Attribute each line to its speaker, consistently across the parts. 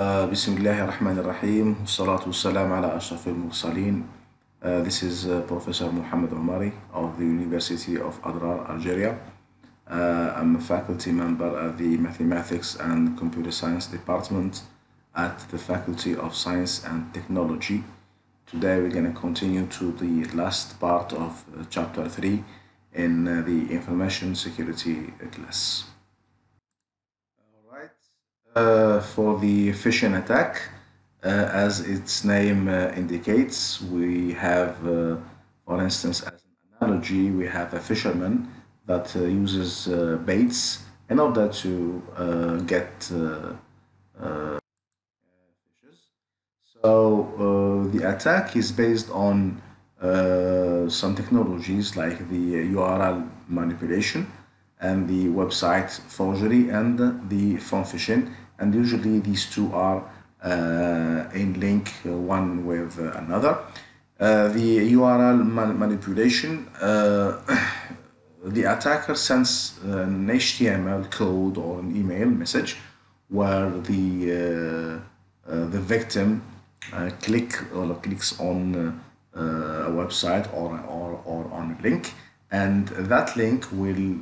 Speaker 1: بسم الله الرحمن الرحيم والصلاة والسلام على أشرف المرسلين. This is Professor Mohammed Omari of the University of Adrar, Algeria. I'm a faculty member at the Mathematics and Computer Science Department at the Faculty of Science and Technology. Today we're going to continue to the last part of Chapter 3 in the Information Security class. For the phishing attack, as its name indicates, we have, for instance, as an analogy, we have a fisherman that uses baits in order to get fishes. So the attack is based on some technologies like the URL manipulation and the website forgery and the phone phishing, and usually these two are in link one with another. The URL manipulation, the attacker sends an HTML code or an email message where the victim clicks on a website or on a link, and that link will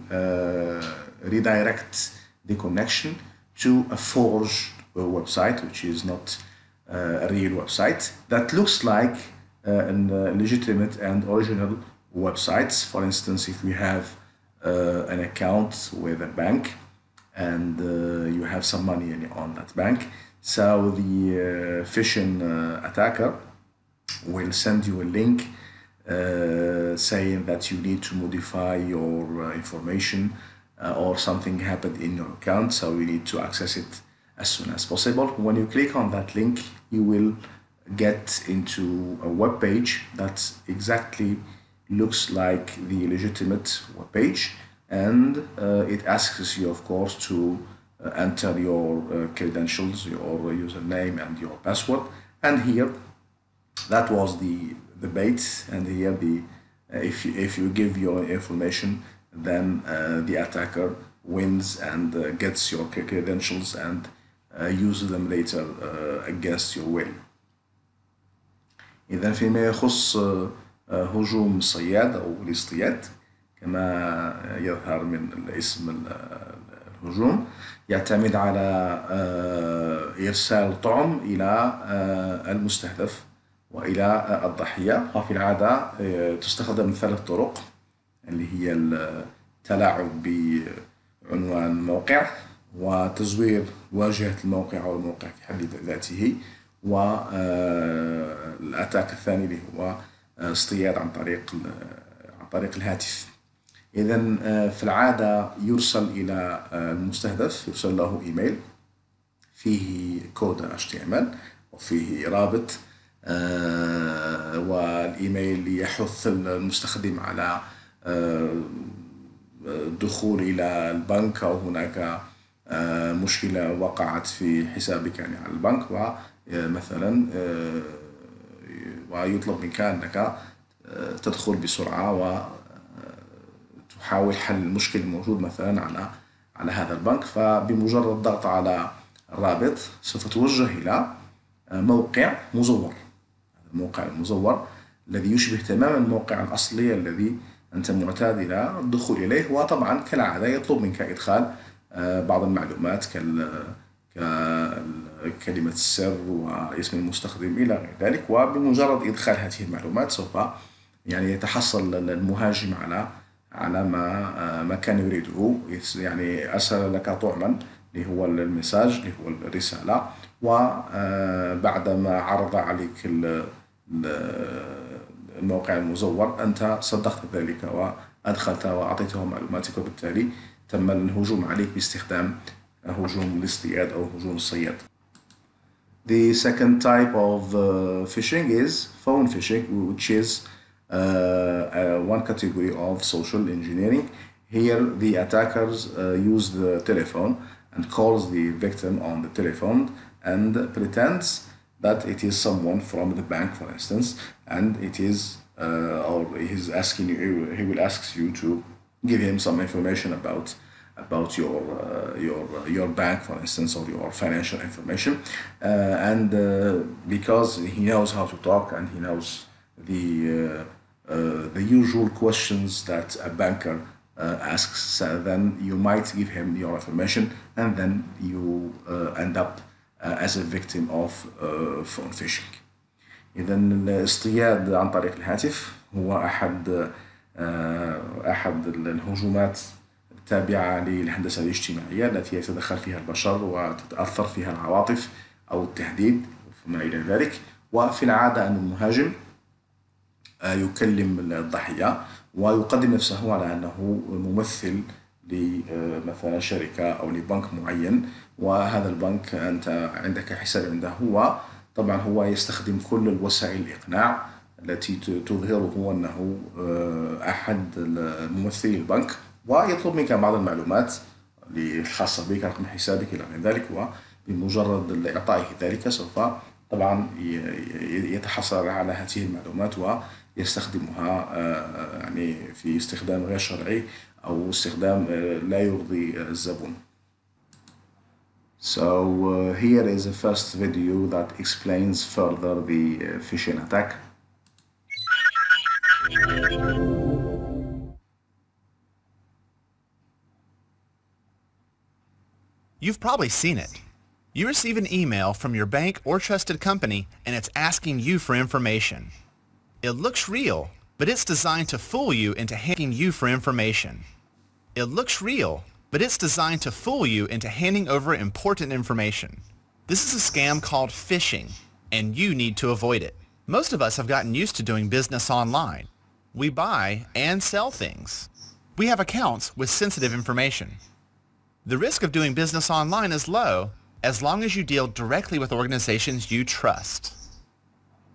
Speaker 1: redirect the connection to a forged website, which is not a real website, that looks like an legitimate and original websites. For instance, if we have an account with a bank and you have some money on that bank, so the phishing attacker will send you a link saying that you need to modify your information or something happened in your account, so you need to access it as soon as possible. When you click on that link, you will get into a web page that exactly looks like the legitimate web page, and it asks you, of course, to enter your credentials, your username and your password. And here, that was the bait, and here if you give your information, then the attacker wins and gets your credentials and uses them later against your will. إذا فيما يخص هجوم الصياد أو الاصطياد كما يظهر من الاسم، الهجوم يعتمد على إرسال طعم إلى المستهدف وإلى الضحية، وفي العادة تستخدم 3 طرق، اللي هي التلاعب بعنوان الموقع، وتزوير واجهة الموقع أو الموقع في حد ذاته، والأتاك الثاني اللي هو اصطياد عن طريق الهاتف. إذن في العادة يرسل إلى المستهدف، يرسل له إيميل فيه كود HTML وفيه رابط، والإيميل يحث المستخدم على الدخول إلى البنك، أو هناك مشكلة وقعت في حسابك يعني على البنك، ومثلا ويطلب منك أنك تدخل بسرعة وتحاول حل المشكل الموجود مثلا على هذا البنك. فبمجرد الضغط على الرابط سوف توجه إلى موقع مزور. الموقع المزور الذي يشبه تماما الموقع الأصلي الذي أنت معتاد إلى الدخول إليه، وطبعا كالعادة يطلب منك إدخال بعض المعلومات ككلمة السر واسم المستخدم إلى غير ذلك. وبمجرد إدخال هذه المعلومات سوف يعني يتحصل المهاجم على ما كان يريده. يعني أرسل لك طعما اللي هو المساج اللي هو الرسالة، وبعدما عرض عليك الموقع المزور أنت صدقت ذلك وأدخلت وأعطيته معلوماتك، وبالتالي تم الهجوم عليك باستخدام هجوم الاصطياد أو هجوم الصياد. The second type of phishing is phone phishing, which is one category of social engineering. Here the attackers use the telephone and calls the victim on the telephone and pretends that it is someone from the bank, for instance, and it is or he will ask you to give him some information about about your bank, for instance, or your financial information, and because he knows how to talk and he knows the usual questions that a banker asks, then you might give him your information, and then you end up as a victim of phone phishing. إذا الاصطياد عن طريق الهاتف هو أحد الهجومات التابعة للهندسة الاجتماعية التي يتدخل فيها البشر وتتأثر فيها العواطف أو التهديد وما إلى ذلك. وفي العادة أن المهاجم يكلم الضحية ويقدم نفسه على أنه ممثل لمثلا شركة أو لبنك معين، وهذا البنك أنت عندك حساب عنده، وطبعا هو يستخدم كل الوسائل الإقناع التي تظهره أنه أحد ممثلي البنك، ويطلب منك بعض المعلومات الخاصة بك، رقم حسابك إلى غير ذلك، وبمجرد إعطائه ذلك سوف طبعا يتحصل على هذه المعلومات ويستخدمها يعني في استخدام غير شرعي أو استخدام لا يرضي الزبون. So here is the first video that explains further the phishing attack.
Speaker 2: You've probably seen it. You receive an email from your bank or trusted company and it's asking you for information. It looks real, but it's designed to fool you into handing you for information. It looks real, but it's designed to fool you into handing over important information. This is a scam called phishing, and you need to avoid it. Most of us have gotten used to doing business online. We buy and sell things. We have accounts with sensitive information. The risk of doing business online is low as long as you deal directly with organizations you trust.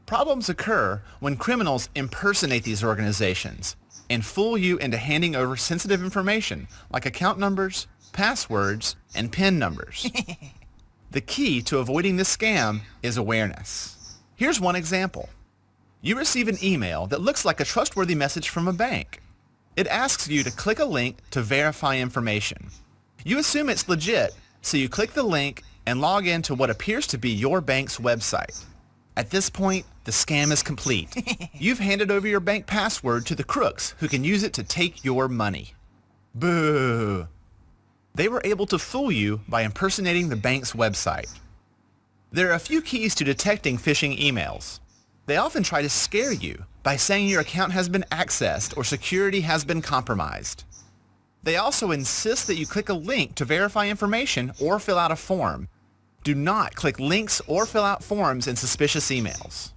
Speaker 2: Problems occur when criminals impersonate these organizations and fool you into handing over sensitive information like account numbers, passwords, and PIN numbers. The key to avoiding this scam is awareness. Here's one example. You receive an email that looks like a trustworthy message from a bank. It asks you to click a link to verify information. You assume it's legit, so you click the link and log in to what appears to be your bank's website. At this point, the scam is complete. You've handed over your bank password to the crooks who can use it to take your money. Boo! They were able to fool you by impersonating the bank's website. There are a few keys to detecting phishing emails. They often try to scare you by saying your account has been accessed or security has been compromised. They also insist that you click a link to verify information or fill out a form. Do not click links or fill out forms in suspicious emails.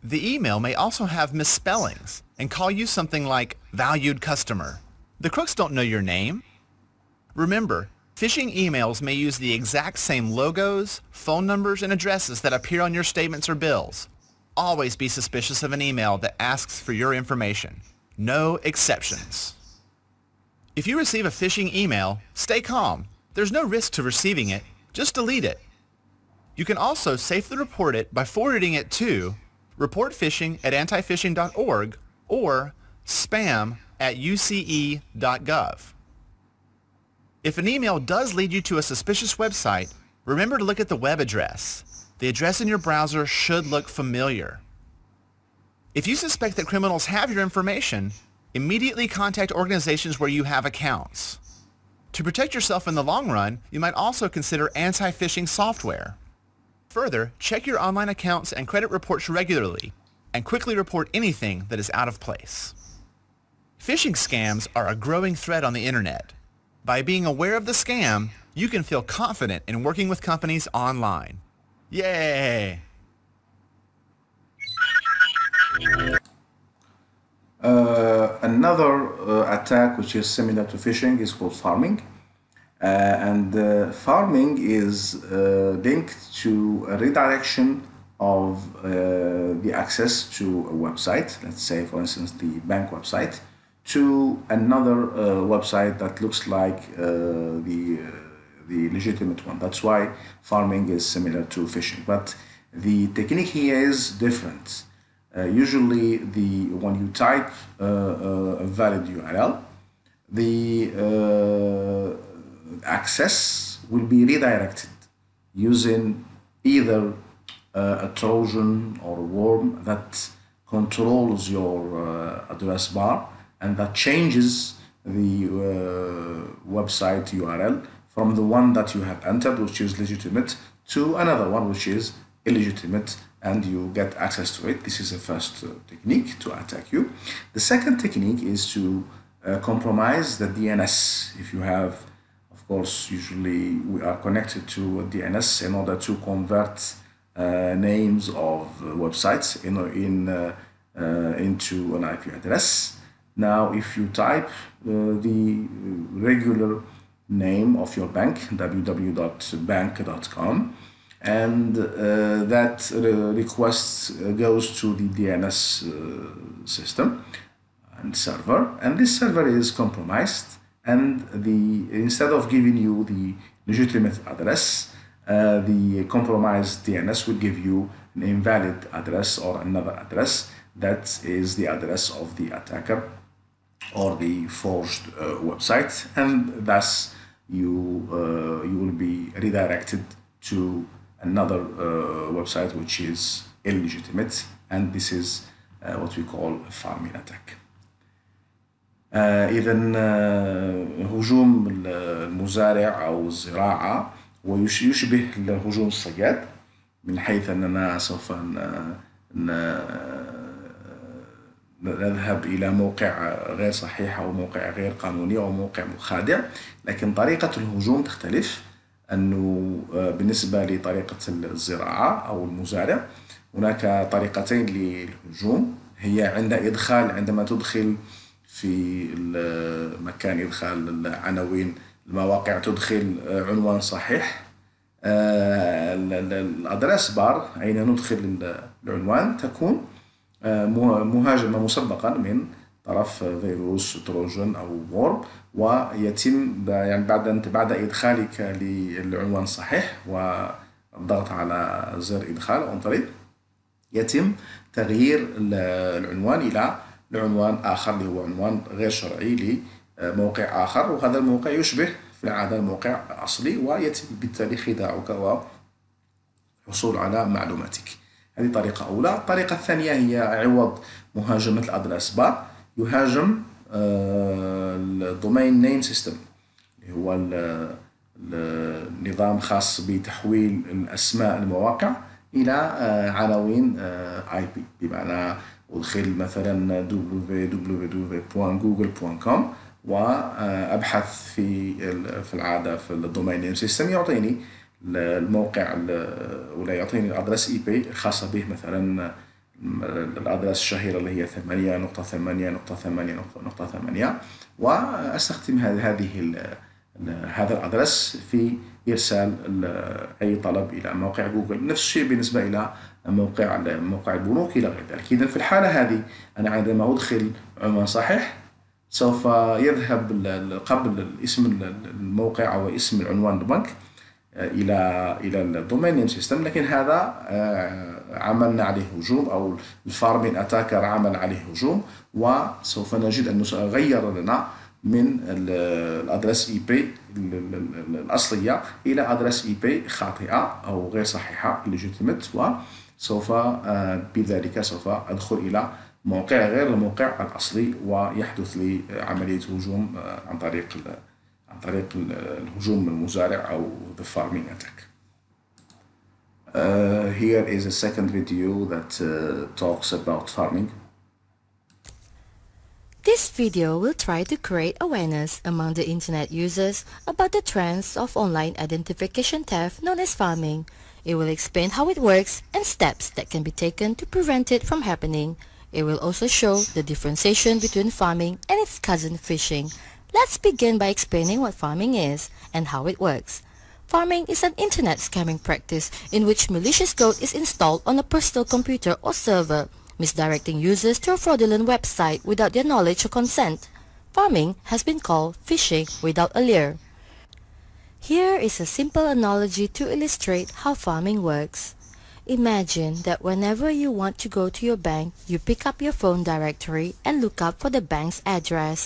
Speaker 2: The email may also have misspellings and call you something like valued customer. The crooks don't know your name. Remember, phishing emails may use the exact same logos, phone numbers, and addresses that appear on your statements or bills. Always be suspicious of an email that asks for your information. No exceptions. If you receive a phishing email, stay calm. There's no risk to receiving it. Just delete it. You can also safely report it by forwarding it to reportphishing@antiphishing.org or spam@uce.gov. If an email does lead you to a suspicious website, remember to look at the web address. The address in your browser should look familiar. If you suspect that criminals have your information, immediately contact organizations where you have accounts. To protect yourself in the long run, you might also consider anti-phishing software. Further, check your online accounts and credit reports regularly, and quickly report anything that is out of place. Phishing scams are a growing threat on the internet. By being aware of the scam, you can feel confident in working with companies online. Yay!
Speaker 1: Another attack which is similar to phishing is called farming. Farming is linked to a redirection of the access to a website, let's say for instance the bank website, to another website that looks like the legitimate one. That's why farming is similar to phishing, but the technique here is different. Usually when you type a valid URL, access will be redirected using either a Trojan or a worm that controls your address bar and that changes the website URL from the one that you have entered, which is legitimate, to another one which is illegitimate, and you get access to it. This is the first technique to attack you. The second technique is to compromise the DNS. If you have, of course, usually we are connected to a DNS in order to convert names of websites into an IP address. Now, if you type the regular name of your bank, www.bank.com, and that request goes to the DNS system and server, and this server is compromised, and instead of giving you the legitimate address, the compromised DNS will give you an invalid address or another address that is the address of the attacker or the forged website, and thus you will be redirected to another website which is illegitimate, and this is what we call a farming attack. إذا هجوم المزارع أو الزراعة ويشبه هجوم الصياد، من حيث أننا سوف نذهب إلى موقع غير صحيح أو موقع غير قانوني أو موقع مخادع، لكن طريقة الهجوم تختلف. أنه بالنسبة لطريقة الزراعة أو المزارع هناك طريقتين للهجوم، هي عندما تدخل في مكان إدخال العناوين المواقع تدخل عنوان صحيح، الأدرس بار أين ندخل العنوان تكون مهاجمة مسبقا من طرف فيروس تروجان أو وورم، ويتم يعني بعد إدخالك للعنوان الصحيح والضغط على زر إدخال أو طريق يتم تغيير العنوان إلى عنوان آخر اللي هو عنوان غير شرعي لموقع آخر، وهذا الموقع يشبه في العادة الموقع الأصلي، ويتم بالتالي خداعك والحصول على معلوماتك. هذه طريقة أولى. الطريقة الثانية هي عوض مهاجمة الأدرس بار يهاجم الدومين نيم سيستم، اللي هو النظام خاص بتحويل الأسماء المواقع إلى عناوين IP، بمعنى أدخل مثلا www.google.com وأبحث في العادة في الدومين نيم سيستم يعطيني الموقع ولا يعطيني الأدرس IP الخاصة به، مثلا الأدرس الشهيرة اللي هي 8.8.8.8، وأستخدم هذا الأدرس في إرسال أي طلب إلى موقع جوجل. نفس الشيء بالنسبة إلى موقع البنوك إلى غير ذلك. إذن في الحالة هذه أنا عندما أدخل عنوان صحيح سوف يذهب قبل اسم الموقع أو اسم العنوان البنك إلى الدومين نيم سيستم، لكن هذا عملنا عليه هجوم أو الفارمين أتاكر عمل عليه هجوم، وسوف نجد أنه سيغير لنا من الأدرس IP الأصلية إلى أدرس IP خاطئة أو غير صحيحة legitimate، وسوف بذلك سوف أدخل إلى موقع غير الموقع الأصلي ويحدث لي عملية هجوم عن طريق الهجوم المزارع أو the farming attack. Here is a second video that talks about farming.
Speaker 3: This video will try to create awareness among the internet users about the trends of online identification theft known as farming. It will explain how it works and steps that can be taken to prevent it from happening. It will also show the differentiation between farming and its cousin phishing. Let's begin by explaining what farming is and how it works. Farming is an internet scamming practice in which malicious code is installed on a personal computer or server, misdirecting users to a fraudulent website without their knowledge or consent. Farming has been called phishing without a lure. Here is a simple analogy to illustrate how farming works. Imagine that whenever you want to go to your bank, you pick up your phone directory and look up for the bank's address.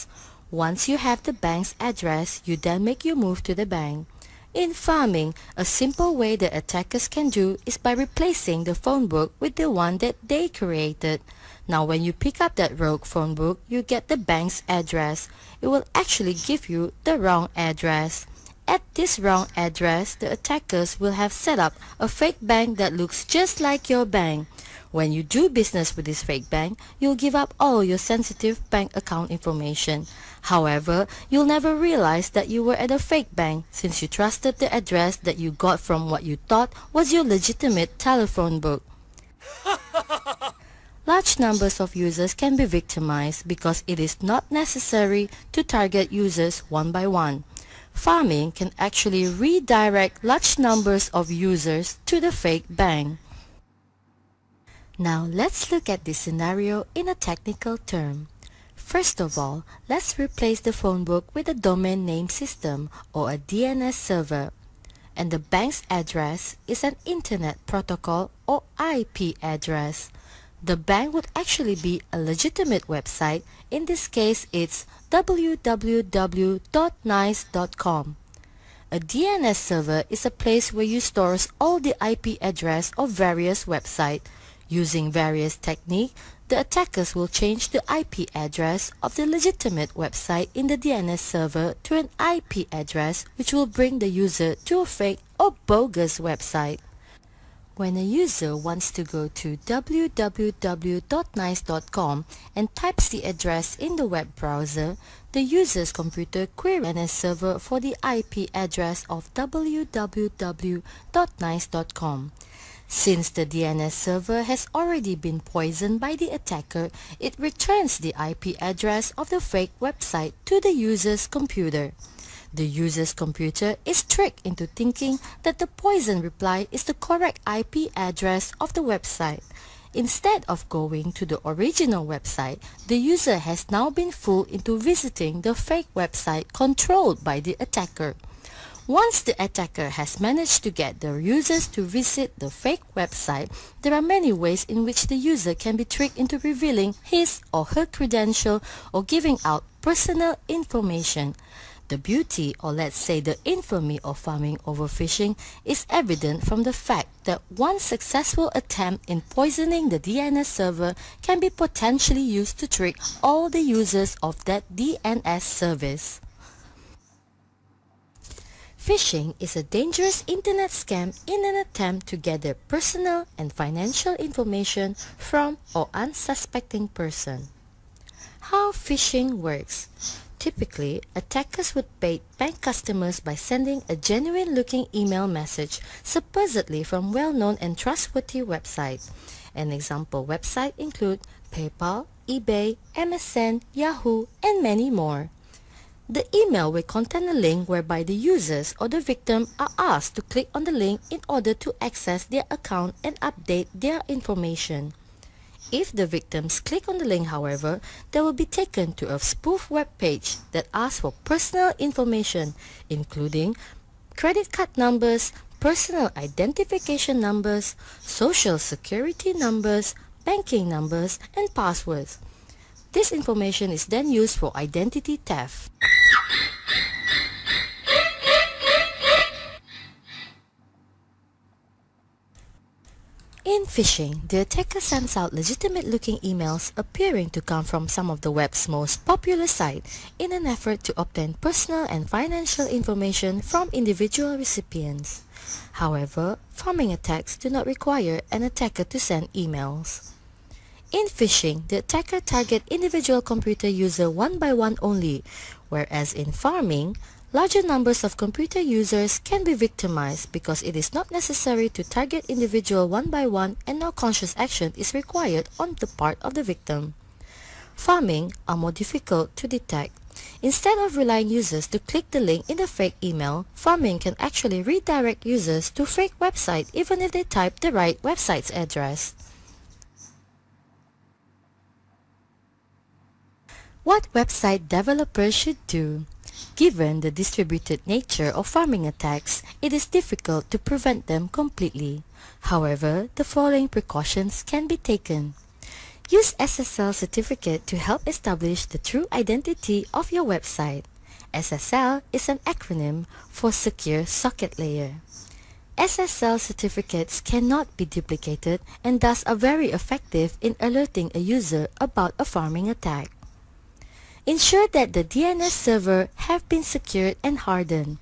Speaker 3: Once you have the bank's address, you then make your move to the bank. In farming, a simple way that attackers can do is by replacing the phone book with the one that they created. Now when you pick up that rogue phone book, you get the bank's address. It will actually give you the wrong address. At this wrong address, the attackers will have set up a fake bank that looks just like your bank. When you do business with this fake bank, you'll give up all your sensitive bank account information. However, you'll never realize that you were at a fake bank since you trusted the address that you got from what you thought was your legitimate telephone book. Large numbers of users can be victimized because it is not necessary to target users one by one. Farming can actually redirect large numbers of users to the fake bank. Now let's look at this scenario in a technical term. First of all, let's replace the phone book with a domain name system or a DNS server. And the bank's address is an internet protocol or IP address. The bank would actually be a legitimate website. In this case, it's www.nice.com. A DNS server is a place where you store all the IP address of various websites. Using various techniques, the attackers will change the IP address of the legitimate website in the DNS server to an IP address which will bring the user to a fake or bogus website. When a user wants to go to www.nice.com and types the address in the web browser, the user's computer queries the DNS server for the IP address of www.nice.com. Since the DNS server has already been poisoned by the attacker, it returns the IP address of the fake website to the user's computer. The user's computer is tricked into thinking that the poisoned reply is the correct IP address of the website. Instead of going to the original website, the user has now been fooled into visiting the fake website controlled by the attacker. Once the attacker has managed to get the users to visit the fake website, there are many ways in which the user can be tricked into revealing his or her credential or giving out personal information. The beauty, or let's say the infamy of farming over phishing, is evident from the fact that one successful attempt in poisoning the DNS server can be potentially used to trick all the users of that DNS service. Phishing is a dangerous internet scam in an attempt to gather personal and financial information from an unsuspecting person. How phishing works. Typically, attackers would bait bank customers by sending a genuine-looking email message supposedly from well-known and trustworthy websites. An example website include PayPal, eBay, MSN, Yahoo, and many more. The email will contain a link whereby the users or the victim are asked to click on the link in order to access their account and update their information. If the victims click on the link, however, they will be taken to a spoof web page that asks for personal information, including credit card numbers, personal identification numbers, social security numbers, banking numbers, and passwords. This information is then used for identity theft. In phishing, the attacker sends out legitimate-looking emails appearing to come from some of the web's most popular sites in an effort to obtain personal and financial information from individual recipients. However, pharming attacks do not require an attacker to send emails. In phishing, the attacker targets individual computer users one by one only, whereas in farming, larger numbers of computer users can be victimized because it is not necessary to target individual one by one and no conscious action is required on the part of the victim. Farming are more difficult to detect. Instead of relying users to click the link in the fake email, farming can actually redirect users to fake website even if they type the right website's address. What website developers should do? Given the distributed nature of farming attacks, it is difficult to prevent them completely. However, the following precautions can be taken. Use SSL certificate to help establish the true identity of your website. SSL is an acronym for Secure Socket Layer. SSL certificates cannot be duplicated and thus are very effective in alerting a user about a pharming attack. Ensure that the DNS server have been secured and hardened.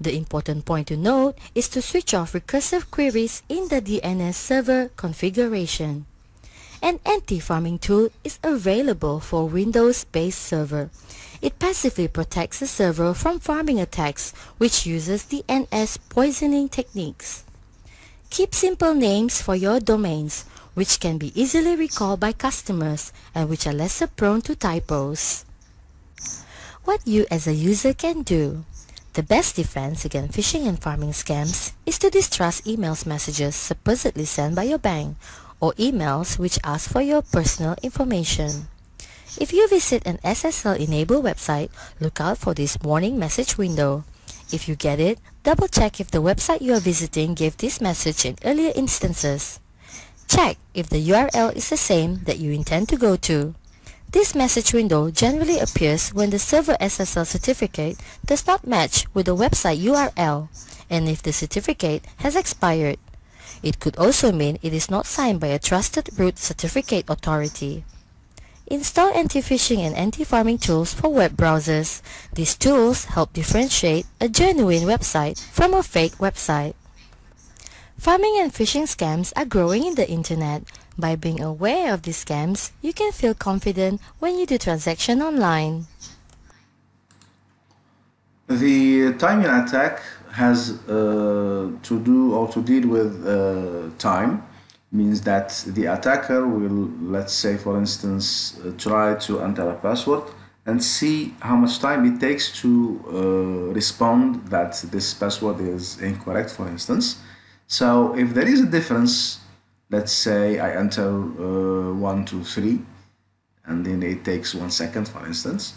Speaker 3: The important point to note is to switch off recursive queries in the DNS server configuration. An anti-pharming tool is available for Windows-based server. It passively protects the server from pharming attacks, which uses DNS poisoning techniques. Keep simple names for your domains, which can be easily recalled by customers and which are lesser prone to typos. What you as a user can do. The best defense against phishing and pharming scams is to distrust emails messages supposedly sent by your bank or emails which ask for your personal information. If you visit an SSL-enabled website, look out for this warning message window. If you get it, double-check if the website you are visiting gave this message in earlier instances. Check if the URL is the same that you intend to go to. This message window generally appears when the server SSL certificate does not match with the website URL and if the certificate has expired. It could also mean it is not signed by a trusted root certificate authority. Install anti-phishing and anti-pharming tools for web browsers. These tools help differentiate a genuine website from a fake website. Pharming and phishing scams are growing in the internet. By being aware of these scams, you can feel confident when you do transaction online.
Speaker 1: The timing attack has to do or to deal with time. Means that the attacker will, let's say for instance, try to enter a password and see how much time it takes to respond that this password is incorrect, for instance. So if there is a difference, let's say I enter 1, 2, 3 and then it takes 1 second, for instance.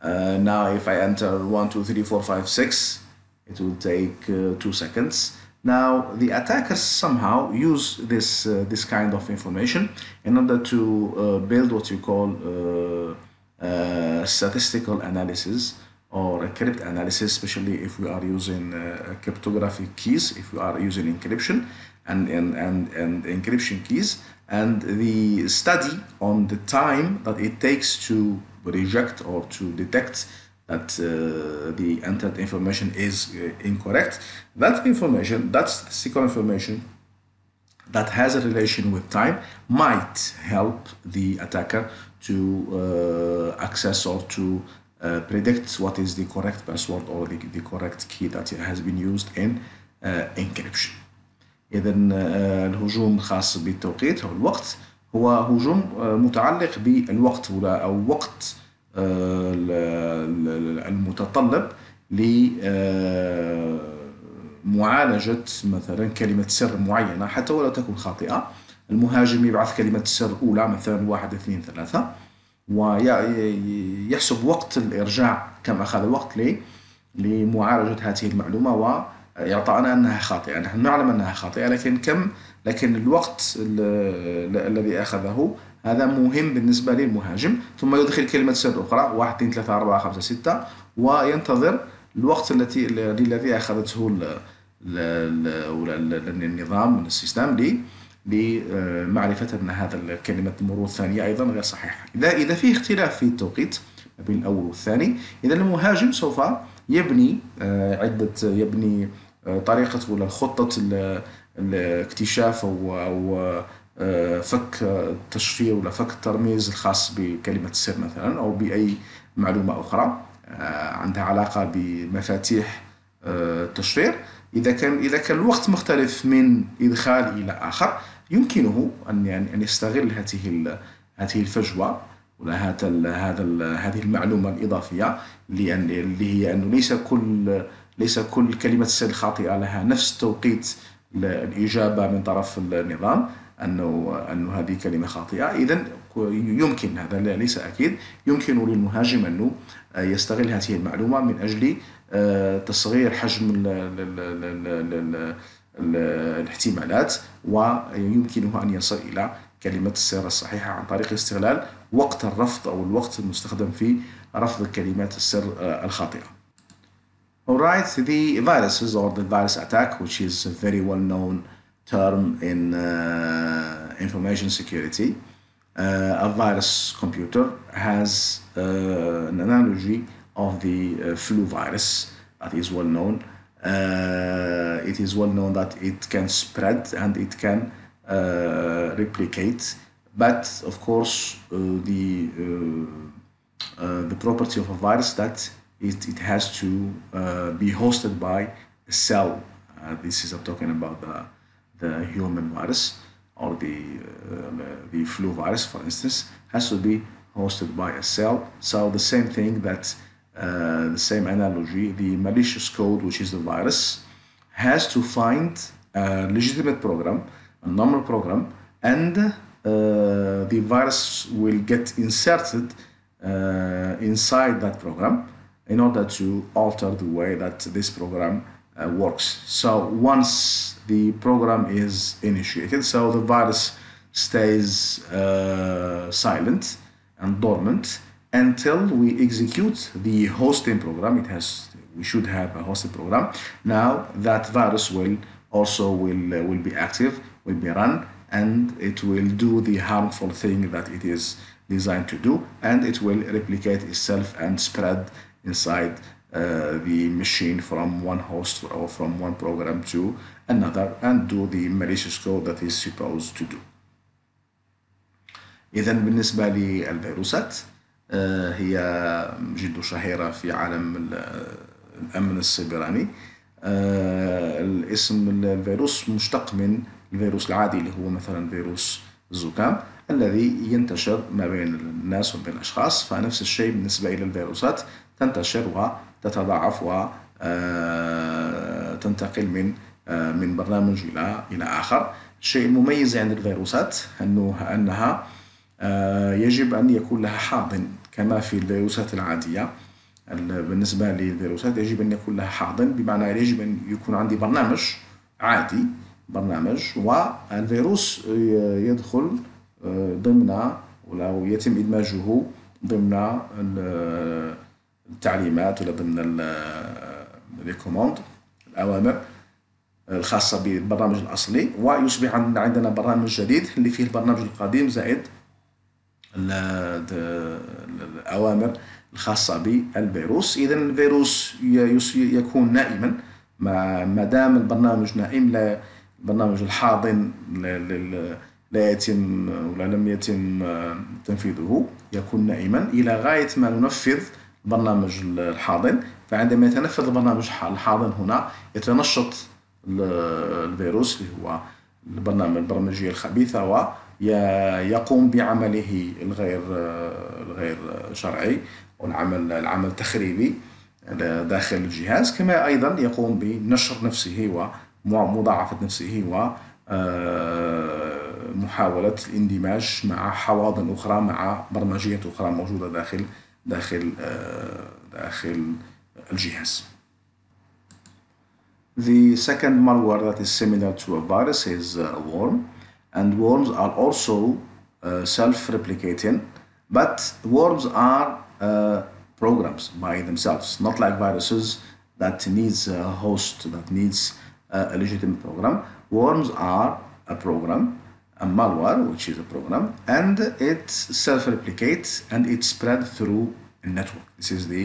Speaker 1: Now if I enter 1, 2, 3, 4, 5, 6, it will take 2 seconds. Now the attackers somehow use this kind of information in order to build what you call statistical analysis or a crypt analysis, especially if we are using cryptographic keys, if we are using encryption and encryption keys, and the study on the time that it takes to reject or to detect that the entered information is incorrect. That information, that statistical information that has a relation with time might help the attacker to access or to predict what is the correct password or the correct key that has been used in encryption. إذا الهجوم الخاص بالتوقيت أو الوقت هو هجوم متعلق بالوقت أو وقت المتطلب لمعالجة مثلا كلمة سر معينة حتى ولو تكون خاطئة. المهاجم يبعث كلمة السر أولى مثلا 1 2 3 ويحسب وقت الإرجاع كم أخذ وقت لمعالجة هذه المعلومة ويعطينا أنها خاطئة. نحن نعلم أنها خاطئة لكن الوقت الذي أخذه هذا مهم بالنسبة للمهاجم. ثم يدخل كلمة سر أخرى 1 2 3 4 5 6 وينتظر الوقت الذي أخذته النظام من السيستم لمعرفة أن هذا الكلمة المرور الثانية أيضا غير صحيحة. إذا في اختلاف في التوقيت بين الأول والثاني، إذا المهاجم سوف يبني يبني طريقة ولا خطة الاكتشاف أو فك التشفير ولا فك الترميز الخاص بكلمة السر مثلا أو بأي معلومة أخرى عندها علاقة بمفاتيح التشفير. إذا كان الوقت مختلف من إدخال إلى آخر يمكنه أن يستغل هذه الفجوة ولا هذه المعلومة الإضافية اللي هي أنه ليس كل كلمة السر خاطئة لها نفس توقيت الإجابة من طرف النظام أنه هذه كلمة خاطئة. إذن يمكن، هذا ليس أكيد، يمكن للمهاجم أنه يستغل هذه المعلومة من أجل تصغير حجم الاحتمالات ويمكنه أن يصل إلى كلمة السر الصحيحة عن طريق استغلال وقت الرفض أو الوقت المستخدم في رفض كلمات السر الخاطئة. Alright, the viruses or the virus attack, which is a very well-known term in information security. A virus computer has an analogy of the flu virus that is well known. It is well known that it can spread and it can replicate, but of course the property of a virus that it has to be hosted by a cell. This is I'm talking about the human virus or the flu virus, for instance, has to be hosted by a cell. So the same thing that the same analogy, the malicious code, which is the virus, has to find a legitimate program, a normal program, and the virus will get inserted inside that program in order to alter the way that this program works. So once the program is initiated, so the virus stays silent and dormant until we execute the hosting program. We should have a hosting program. Now that virus will be active, will be run, and it will do the harmful thing that it is designed to do, and it will replicate itself and spread inside the machine from one host or from one program to another and do the malicious code that is supposed to do. إذا بالنسبة للفيروسات هي جد شهيرة في عالم الأمن السيبراني. الاسم الفيروس مشتق من الفيروس العادي اللي هو مثلا فيروس الزكام الذي ينتشر ما بين الناس وبين الأشخاص، فنفس الشيء بالنسبة إلى الفيروسات تنتشر وتتضاعف وتنتقل من برنامج إلى آخر. الشيء المميز عند الفيروسات أنها يجب أن يكون لها حاضن كما في الفيروسات العادية. بالنسبة للفيروسات يجب أن يكون لها حاضن، بمعنى يجب أن يكون عندي برنامج عادي، برنامج، والفيروس يدخل ضمن ولو يتم إدماجه ضمن التعليمات ولا ضمن الكوماند الأوامر الخاصة بالبرنامج الأصلي، ويصبح عندنا برنامج جديد اللي فيه البرنامج القديم زائد الأوامر الخاصة بالفيروس. إذا الفيروس يكون نائما ما دام البرنامج نائم، لا البرنامج الحاضن لا يتم ولا لم يتم تنفيذه، يكون نائما إلى غاية ما ننفذ البرنامج الحاضن. فعندما يتنفذ البرنامج الحاضن هنا يتنشط الفيروس اللي هو البرمجية الخبيثة ويقوم بعمله الغير شرعي والعمل التخريبي داخل الجهاز، كما أيضا يقوم بنشر نفسه ومضاعفة نفسه ومحاولة الاندماج مع حواضن أخرى، مع برمجية أخرى موجودة داخل الجهاز. The second malware that is similar to a virus is a worm, and worms are also self-replicating, but worms are programs by themselves, not like viruses that needs a host, that needs a legitimate program. Worms are a program, a malware, which is a program, and it self-replicates and it spread through a network. This is the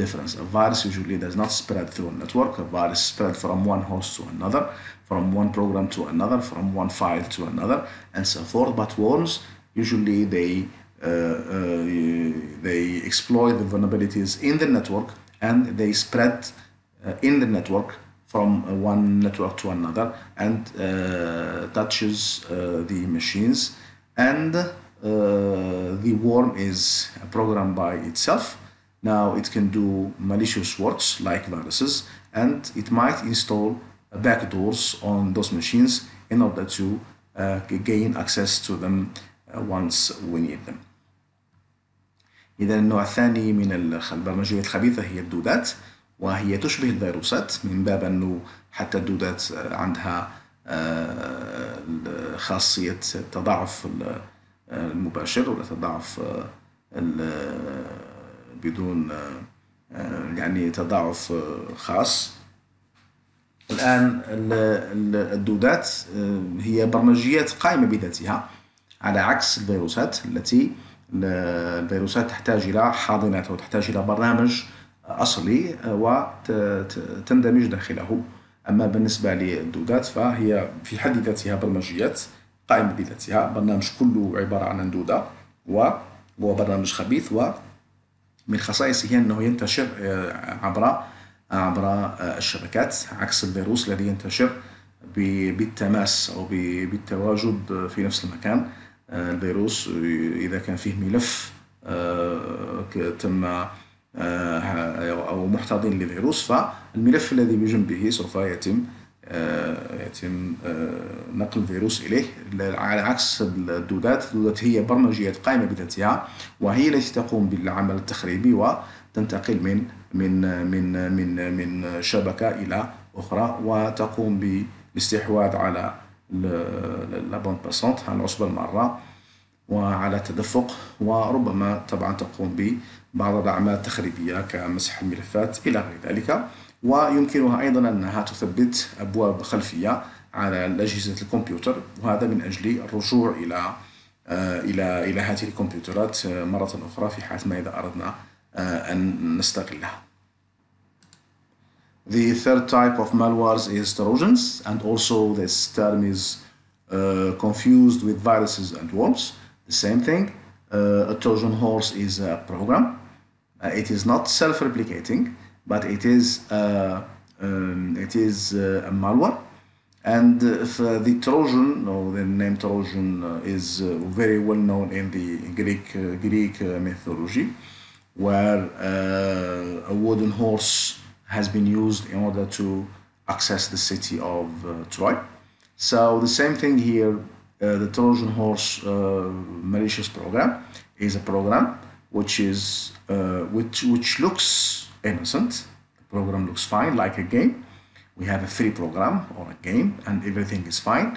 Speaker 1: difference. A virus usually does not spread through a network. A virus spread from one host to another, from one program to another, from one file to another, and so forth. But worms usually they exploit the vulnerabilities in the network, and they spread in the network from one network to another and touches the machines. And the worm is a program by itself. Now it can do malicious works like viruses, and it might install backdoors on those machines in order to gain access to them once we need them. إذا النوع الثاني من البرمجية الخبيثة هي الدودات، وهي تشبه الفيروسات من باب أنه حتى الدودات عندها خاصية تضاعف المباشر ولا تضاعف بدون يعني تضاعف خاص. الآن الدودات هي برمجيات قائمة بذاتها على عكس الفيروسات التي الفيروسات تحتاج إلى حاضنات وتحتاج إلى برنامج أصلي وتندمج داخله. أما بالنسبة للدودات فهي في حد ذاتها برمجيات قائمة بذاتها، برنامج كله عبارة عن دودة وهو برنامج خبيث، ومن خصائصه أنه ينتشر عبر الشبكات عكس الفيروس الذي ينتشر بالتماس أو بالتواجد في نفس المكان. الفيروس إذا كان فيه ملف تم أو محتضن لفيروس، فالملف الذي بجنبه سوف يتم نقل الفيروس إليه، على عكس الدودات. الدودات هي برمجيات قائمة بذاتها وهي التي تقوم بالعمل التخريبي وتنتقل من شبكة إلى أخرى وتقوم بالاستحواذ على الباند باسونت، على العصبة المارة، وعلى التدفق، وربما طبعا تقوم ببعض الأعمال التخريبية كمسح الملفات إلى غير ذلك. ويمكنها أيضا أنها تثبت أبواب خلفية على أجهزة الكمبيوتر، وهذا من أجل الرجوع إلى هذه الكمبيوترات مرة أخرى في حال ما إذا أردنا أن نستغلها. The third type of malwares is Trojans, and also this term is confused with viruses and worms. The same thing. A Trojan horse is a program. It is not self-replicating, but it is a malware. And the Trojan, or the name Trojan, is very well known in the Greek mythology, where a wooden horse has been used in order to access the city of Troy. So the same thing here. The Trojan horse malicious program is a program which looks innocent. The program looks fine, like a game. We have a free program or a game and everything is fine.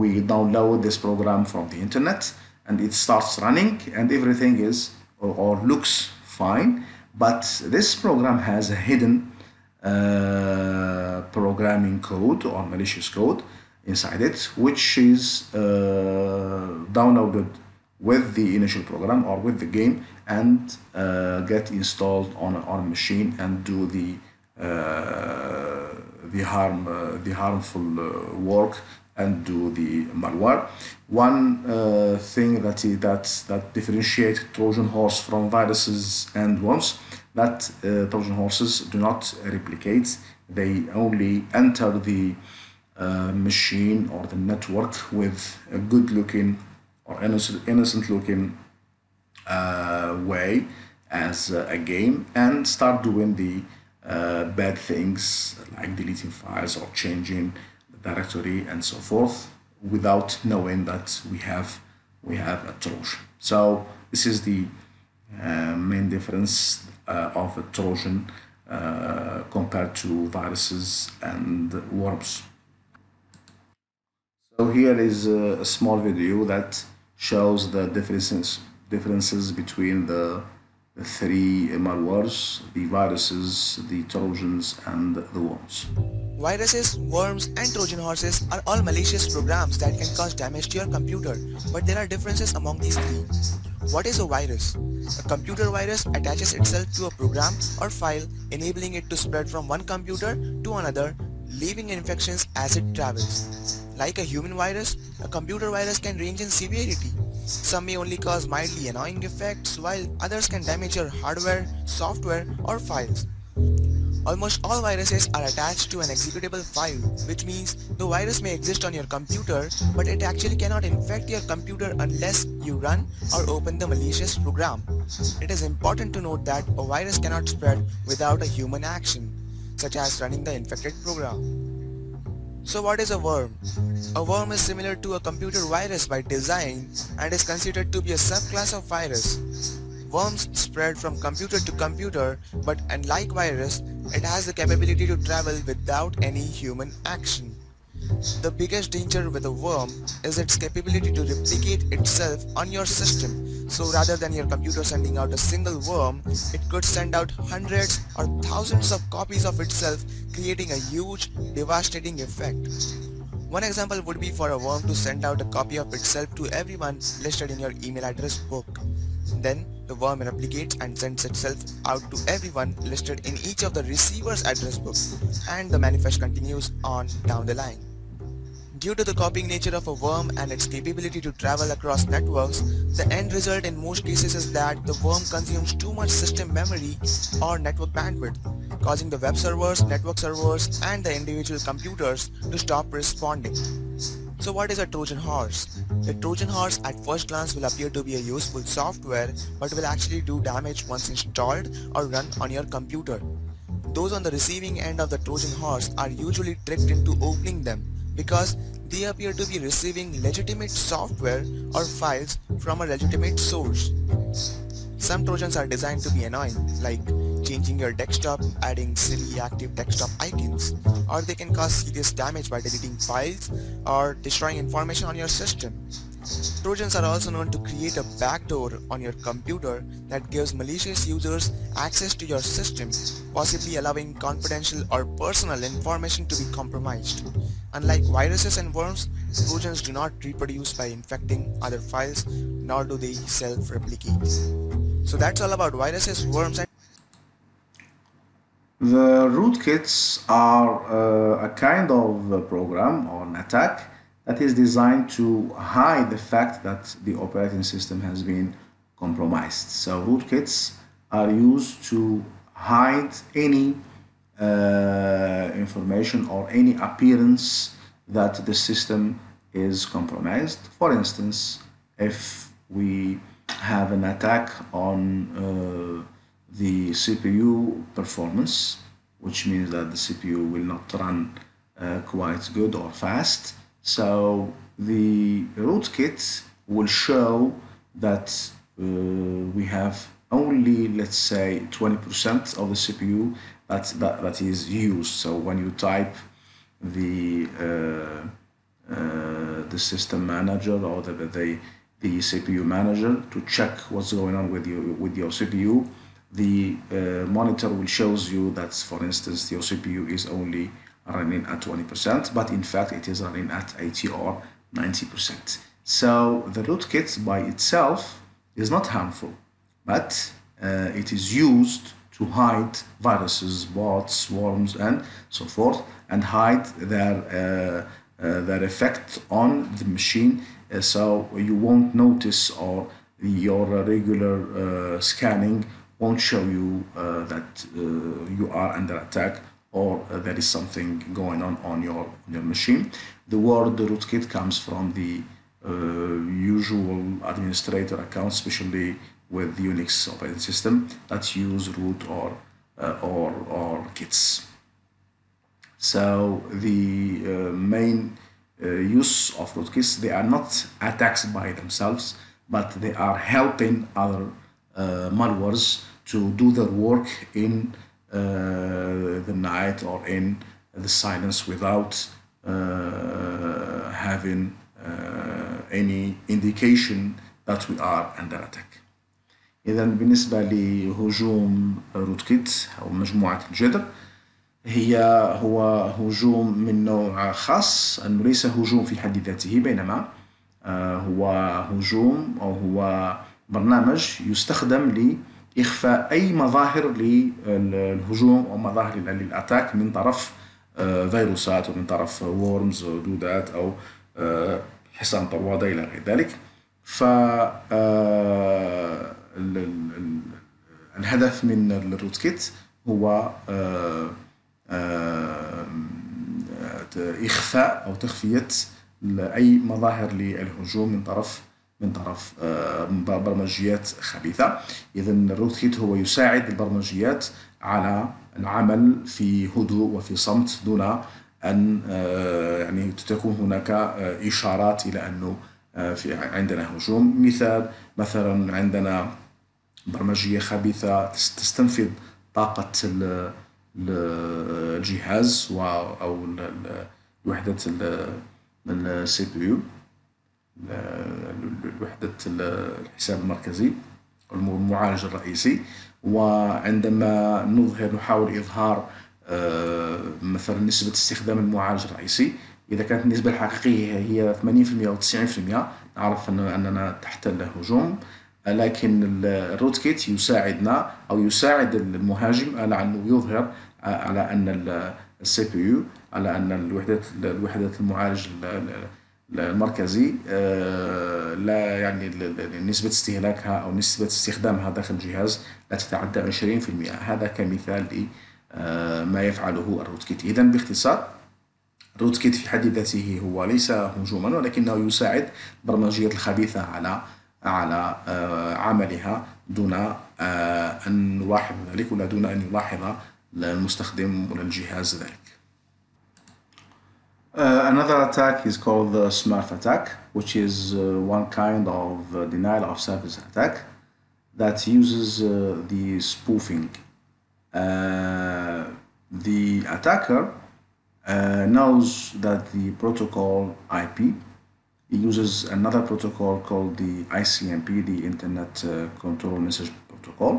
Speaker 1: We download this program from the internet and it starts running and everything is or looks fine. But this program has a hidden programming code or malicious code inside it, which is downloaded with the initial program or with the game and get installed on a machine and do the harmful work and do the malware. One thing that differentiates Trojan horse from viruses and worms, that Trojan horses do not replicate. They only enter the machine or the network with a good-looking or innocent-looking way as a game and start doing the bad things like deleting files or changing the directory and so forth without knowing that we have a Trojan. So this is the main difference of a Trojan compared to viruses and worms. So here is a small video that shows the differences between the three malwares, the viruses, the Trojans, and the worms.
Speaker 4: Viruses, worms, and Trojan horses are all malicious programs that can cause damage to your computer, but there are differences among these three. What is a virus? A computer virus attaches itself to a program or file, enabling it to spread from one computer to another, leaving infections as it travels. Like a human virus, a computer virus can range in severity. Some may only cause mildly annoying effects, while others can damage your hardware, software, or files. Almost all viruses are attached to an executable file, which means the virus may exist on your computer, but it actually cannot infect your computer unless you run or open the malicious program. It is important to note that a virus cannot spread without a human action, such as running the infected program. So what is a worm? A worm is similar to a computer virus by design and is considered to be a subclass of virus. Worms spread from computer to computer, but unlike virus, it has the capability to travel without any human action. The biggest danger with a worm is its capability to replicate itself on your system. So rather than your computer sending out a single worm, it could send out hundreds or thousands of copies of itself, creating a huge, devastating effect. One example would be for a worm to send out a copy of itself to everyone listed in your email address book. Then the worm replicates and sends itself out to everyone listed in each of the receiver's address book, and the manifest continues on down the line. Due to the copying nature of a worm and its capability to travel across networks, the end result in most cases is that the worm consumes too much system memory or network bandwidth, causing the web servers, network servers, and the individual computers to stop responding. So what is a Trojan horse? The Trojan horse at first glance will appear to be a useful software, but will actually do damage once installed or run on your computer. Those on the receiving end of the Trojan horse are usually tricked into opening them because they appear to be receiving legitimate software or files from a legitimate source. Some Trojans are designed to be annoying, like changing your desktop, adding silly active desktop icons, or they can cause serious damage by deleting files or destroying information on your system. Trojans are also known to create a backdoor on your computer that gives malicious users access to your system, possibly allowing confidential or personal information to be compromised. Unlike viruses and worms, Trojans do not reproduce by infecting other files, nor do they self-replicate. So that's all about viruses, worms, and
Speaker 1: The rootkits are a kind of program or an attack that is designed to hide the fact that the operating system has been compromised. So rootkits are used to hide any information or any appearance that the system is compromised. For instance, if we have an attack on the CPU performance, which means that the CPU will not run quite good or fast. So the rootkit will show that we have only, let's say, 20% of the CPU that is used. So when you type the system manager or the CPU manager to check what's going on with your CPU, the monitor will shows you that, for instance, your CPU is only running at 20%, but in fact it is running at 80 or 90%. So the rootkit by itself is not harmful, but it is used to hide viruses, bots, worms, and so forth, and hide their effect on the machine, so you won't notice, or your regular scanning won't show you that you are under attack or there is something going on your machine. The word rootkit comes from the usual administrator account, especially with the Unix operating system that use root or kits. So the main use of rootkits, they are not attacks by themselves, but they are helping other malwares to do their work in the night or in the silence without having any indication that we are under attack. إذا بالنسبة لهجوم روتكيت أو مجموعة الجذر، هو هجوم من نوع خاص، أنه ليس هجوم في حد ذاته، بينما هو هجوم أو هو برنامج يستخدم لإخفاء أي مظاهر للهجوم أو مظاهر للأتاك من طرف فيروسات ومن طرف وورمز ودودات أو حصان طروادة إلى غير ذلك. الهدف من الروتكيت هو إخفاء أو تخفية أي مظاهر للهجوم من طرف برمجيات خبيثة. إذا الروتكيت هو يساعد البرمجيات على العمل في هدوء وفي صمت دون أن يعني تكون هناك إشارات إلى أنه عندنا هجوم. مثلا عندنا برمجية خبيثة تستنفذ طاقة الجهاز أو وحدة السي بي يو، وحدة الحساب المركزي، المعالج الرئيسي. وعندما نحاول إظهار مثلا نسبة استخدام المعالج الرئيسي، إذا كانت النسبة الحقيقية هي 80% أو 90%، نعرف أننا تحت الهجوم. لكن الروت كيت يساعدنا أو يساعد المهاجم على أنه يظهر على أن السي بي يو، على أن الوحدة المعالج المركزي لا يعني نسبة استهلاكها أو نسبة استخدامها داخل الجهاز لا تتعدى 20%. هذا كمثال لما يفعله الروت كيت. إذن باختصار، الروت كيت في حد ذاته هو ليس هجوما، ولكنه يساعد البرمجية الخبيثة على عملها دون أن نلاحظ ذلك، ولا دون أن يلاحظ المستخدم ولا الجهاز ذلك. Another attack is called the Smurf Attack, which is one kind of denial of service attack that uses the spoofing. The attacker knows that the protocol IP uses another protocol called the ICMP, the Internet Control Message Protocol,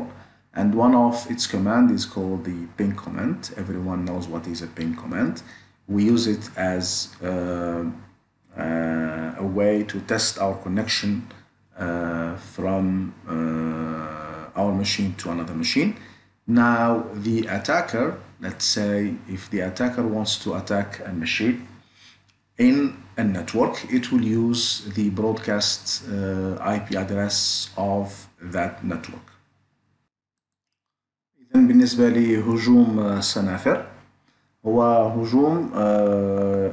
Speaker 1: and one of its command is called the ping command. Everyone knows what is a ping command. We use it as a way to test our connection from our machine to another machine. Now the attacker, let's say if the attacker wants to attack a machine in a network, it will use the broadcast IP address of that network. إذن بالنسبة لهجوم السنافر، هو هجوم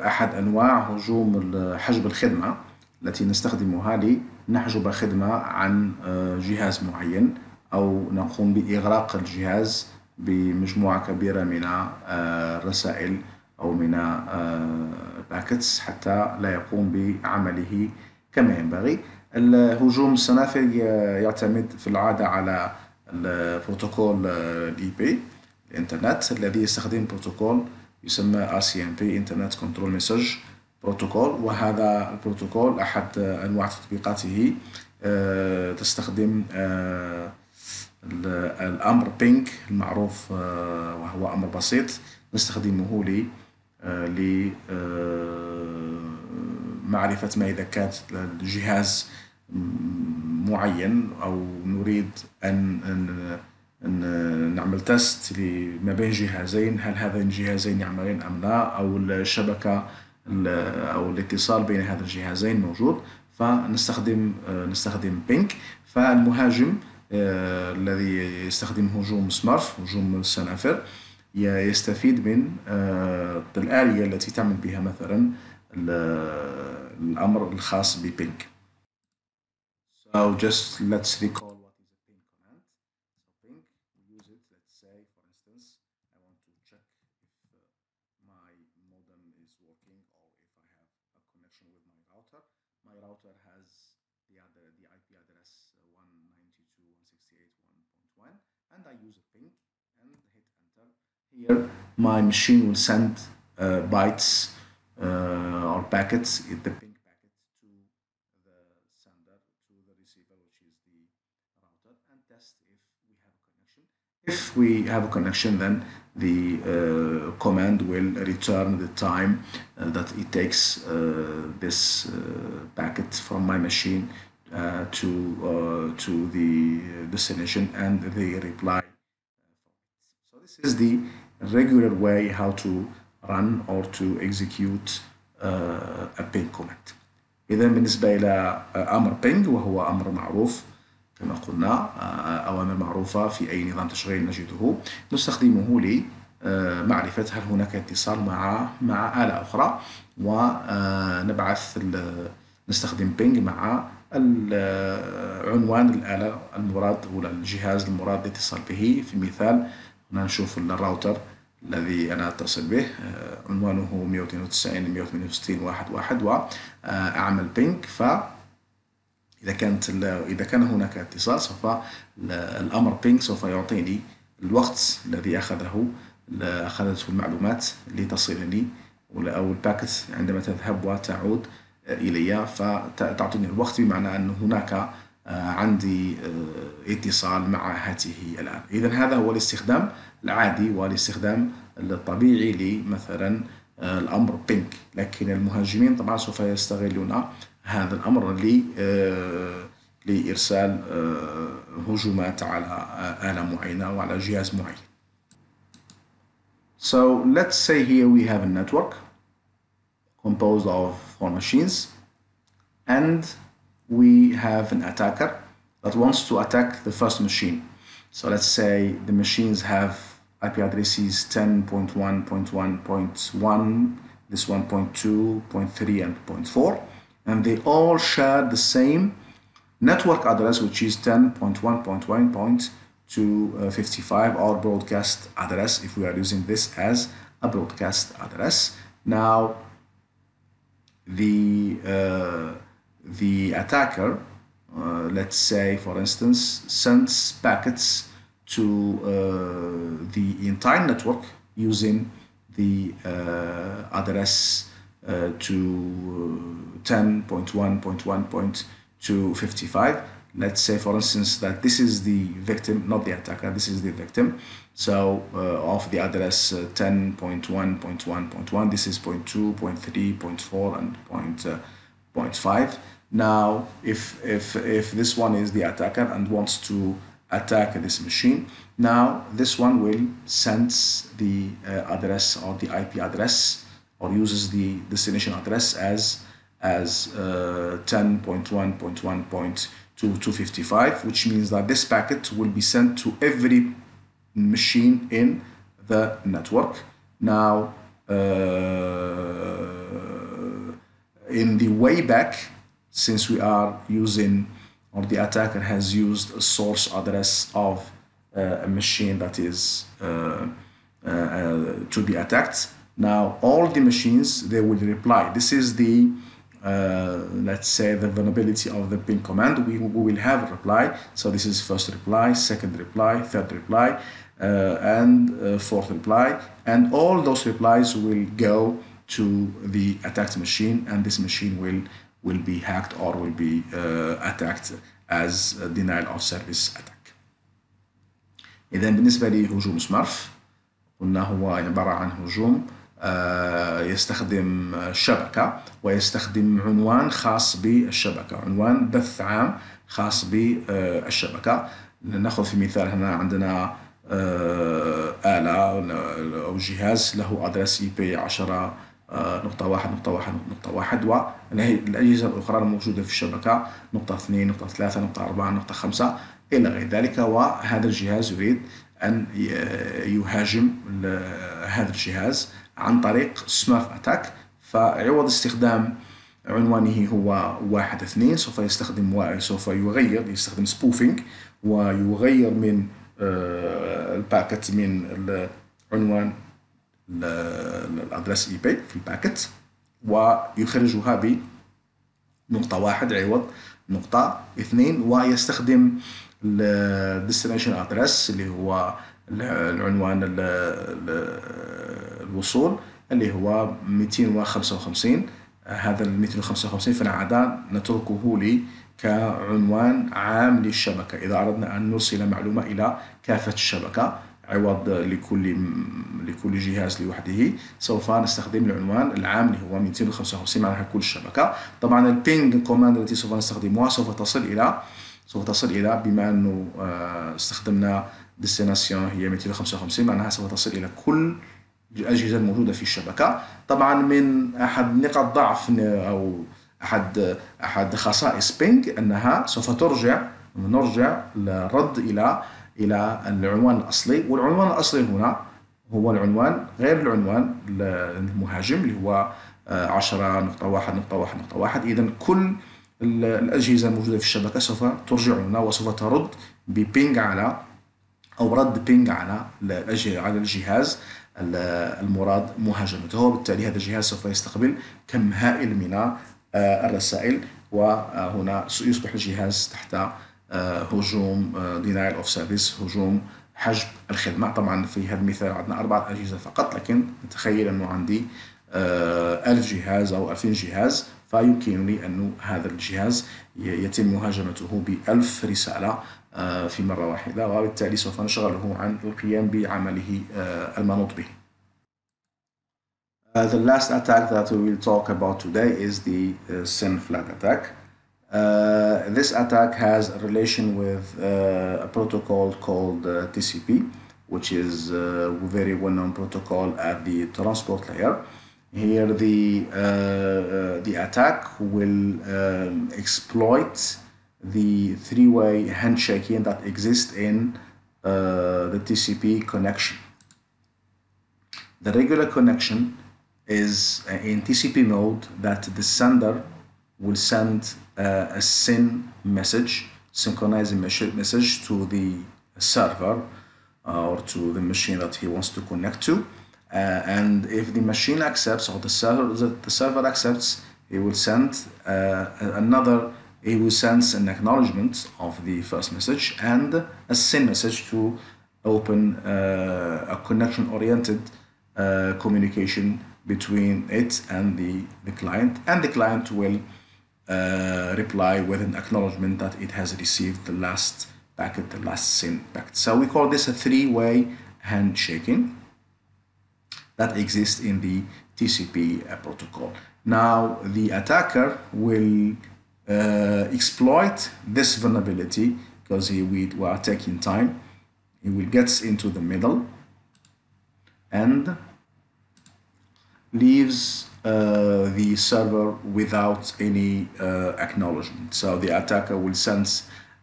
Speaker 1: أحد أنواع هجوم حجب الخدمة التي نستخدمها لنحجب خدمة عن جهاز معين، أو نقوم بإغراق الجهاز بمجموعة كبيرة من الرسائل أو من الباكتس حتى لا يقوم بعمله كما ينبغي. الهجوم السنافر يعتمد في العادة على البروتوكول الاي بي الانترنت، الذي يستخدم بروتوكول يسمى RCMP Internet Control Message Protocol. وهذا البروتوكول أحد أنواع تطبيقاته تستخدم الأمر بينج المعروف، وهو أمر بسيط نستخدمه لمعرفة ما إذا كان الجهاز معين أو نريد أن نعمل تست ما بين جهازين، هل هذين الجهازين يعملان أم لا، أو الشبكة أو الاتصال بين هذين الجهازين موجود، نستخدم بينج. فالمهاجم الذي يستخدم هجوم سمارف، هجوم السنافر، يستفيد من الآلية التي تعمل بها مثلا الأمر الخاص ببينج. So just let's recall what is a ping command. So ping, we use it, let's say, for instance, I want to check if my modem is working or if I have a connection with my router. My router has the IP address 192.168.1.1, and I use a ping and hit enter. Here my machine will send bytes or packets, the ping packet, to the sender, to the receiver, which is the router, and test if we have a connection. If we have a connection, then the command will return the time that it takes this packet from my machine to the destination, and the reply. So this is the regular way how to run or to execute a ping command. إذا بالنسبة إلى أمر ping، وهو أمر معروف كما قلنا، أوامر معروفة في أي نظام تشغيل نجده، نستخدمه لمعرفة هل هناك اتصال مع آلة أخرى، ونبعث نستخدم ping مع عنوان الآلة المراد ولا الجهاز المراد الاتصال به. في مثال هنا نشوف الراوتر الذي أنا أتصل به، عنوانه 192.168.1.1، وأعمل بينج. فإذا كان هناك اتصال، سوف الأمر بينج سوف يعطيني الوقت الذي أخذته المعلومات لتصلني أو الباكت عندما تذهب وتعود إلي فتعطيني الوقت، بمعنى أن هناك عندي اتصال مع هاته الآن. إذن هذا هو الاستخدام العادي والاستخدام الطبيعي لمثلا الأمر بينج، لكن المهاجمين طبعا سوف يستغلون هذا الأمر لإرسال هجومات على آلة معينة وعلى جهاز معين. So let's say here we have a network composed of 4 machines, and we have an attacker that wants to attack the first machine. So let's say the machines have IP addresses 10.1.1.1, this 1.2, 0.3, and 0.4, and they all share the same network address, which is 10.1.1.255, our broadcast address, if we are using this as a broadcast address. Now the attacker, let's say for instance, sends packets to the entire network using the address to 10.1.1.255. Let's say for instance that this is the victim, not the attacker, this is the victim. So of the address 10.1.1.1, this is 0.2, 0.3, 0.4, and 0.5. Now if this one is the attacker and wants to attack this machine, now this one will send the address or the IP address, or uses the destination address as 10.1.1.255, which means that this packet will be sent to every machine in the network. Now in the way back, since we are using, or the attacker has used a source address of a machine that is to be attacked, now all the machines, they will reply. This is the let's say the vulnerability of the ping command. We will have a reply. So this is first reply, second reply, third reply, and fourth reply, and all those replies will go to the attacked machine, and this machine will be hacked or will be attacked as a denial of service attack. إذا بالنسبة لهجوم سمارف قلنا هو عبارة عن هجوم يستخدم شبكة ويستخدم عنوان خاص بالشبكة، عنوان بث عام خاص بالشبكة. نأخذ في مثال هنا عندنا آلة أو جهاز له أدرس IP 10.1.1.1، والأجهزة الأخرى الموجودة في الشبكة 2, 3, 4, 5 إلى غير ذلك، وهذا الجهاز يريد أن يهاجم هذا الجهاز عن طريق سمارف أتاك. فعوض استخدام عنوانه هو 1.2 سوف يستخدم سبوفينج، ويغير من الباكت من العنوان الادرس IP في الباكت، ويخرجها بنقطة 1 عوض نقطة 2، ويستخدم الديستنيشن ادرس اللي هو العنوان الوصول اللي هو 255. هذا ال 255 في العادة نتركه كعنوان عام للشبكة إذا أردنا أن نرسل معلومة إلى كافة الشبكة، عوض لكل جهاز لوحده سوف نستخدم العنوان العام اللي هو 255 معناها كل الشبكة. طبعا البينج كوماند التي سوف نستخدمها سوف تصل إلى بما أنه استخدمنا ديستناسيون هي 255 معناها سوف تصل إلى كل الأجهزة الموجودة في الشبكة. طبعا من أحد نقاط ضعف أو أحد خصائص بينج أنها سوف نرجع الرد إلى العنوان الأصلي، والعنوان الأصلي هنا هو العنوان غير العنوان المهاجم اللي هو 10.1.1.1. إذن كل الأجهزة الموجودة في الشبكة سوف ترجع لنا وسوف ترد ببينج على أو رد بينج على الجهاز المراد مهاجمته، وبالتالي هذا الجهاز سوف يستقبل كم هائل من الرسائل، وهنا يصبح الجهاز تحت هجوم denial of service، هجوم حجب الخدمة. طبعا في هذا المثال عندنا 4 أجهزة فقط، لكن نتخيل أنه عندي 1000 جهاز أو 2000 جهاز، فيمكنني أن هذا الجهاز يتم مهاجمته ب1000 رسالة في مرة واحدة، وبالتالي سوف نشغله عن القيام بعمله المنوط به. The last attack that we will talk about today is the SYN flag attack. This attack has a relation with a protocol called TCP, which is a very well-known protocol at the transport layer. Here the attack will exploit the three-way handshaking that exists in the TCP connection. The regular connection is in TCP mode that the sender will send a SYN message, synchronizing message to the server or to the machine that he wants to connect to. And if the machine accepts or the server accepts, he will send an acknowledgement of the first message and a SYN message to open a connection-oriented communication between it and the client, and the client will reply with an acknowledgement that it has received the last packet, the last SYN packet. So we call this a three-way handshaking that exists in the TCP protocol. Now the attacker will exploit this vulnerability because we are taking time. He will get into the middle and leaves the server without any acknowledgement. So the attacker will send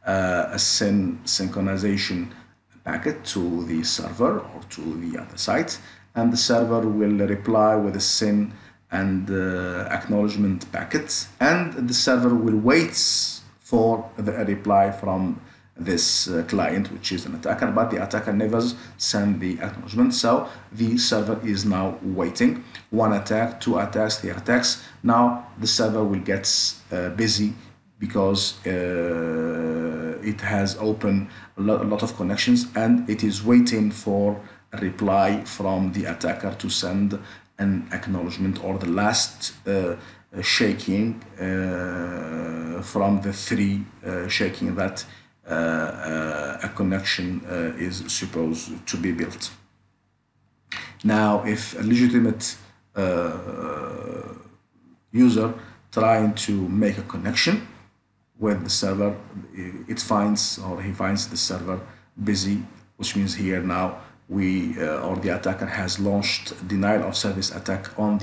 Speaker 1: a SYN synchronization packet to the server or to the other site, and the server will reply with a SYN and acknowledgement packet, and the server will wait for the reply from this client, which is an attacker, but the attacker never send the acknowledgement. So the server is now waiting. One attack, two attacks, three attacks. Now the server will get busy because it has opened a lot of connections, and it is waiting for a reply from the attacker to send an acknowledgement or the last shaking from the three shaking that a connection is supposed to be built. Now, if a legitimate user trying to make a connection with the server, he finds the server busy, which means here now or the attacker has launched denial of service attack on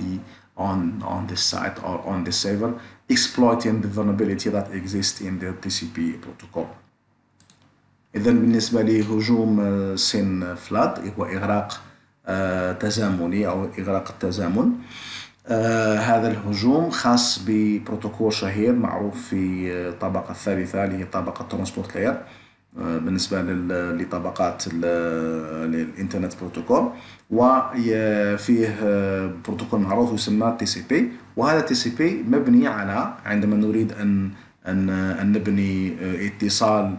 Speaker 1: this site or on the server, exploiting the vulnerability that exists in the TCP protocol. إذا بالنسبة لهجوم SYN flood هو إغراق تزامني أو إغراق التزامن. هذا الهجوم خاص ببروتوكول شهير معروف في الطبقة الثالثة اللي هي طبقة ترانسبورت لاير بالنسبة لطبقات الانترنت بروتوكول، وفيه بروتوكول معروف يسمى TCP. وهذا TCP مبني على عندما نريد أن نبني اتصال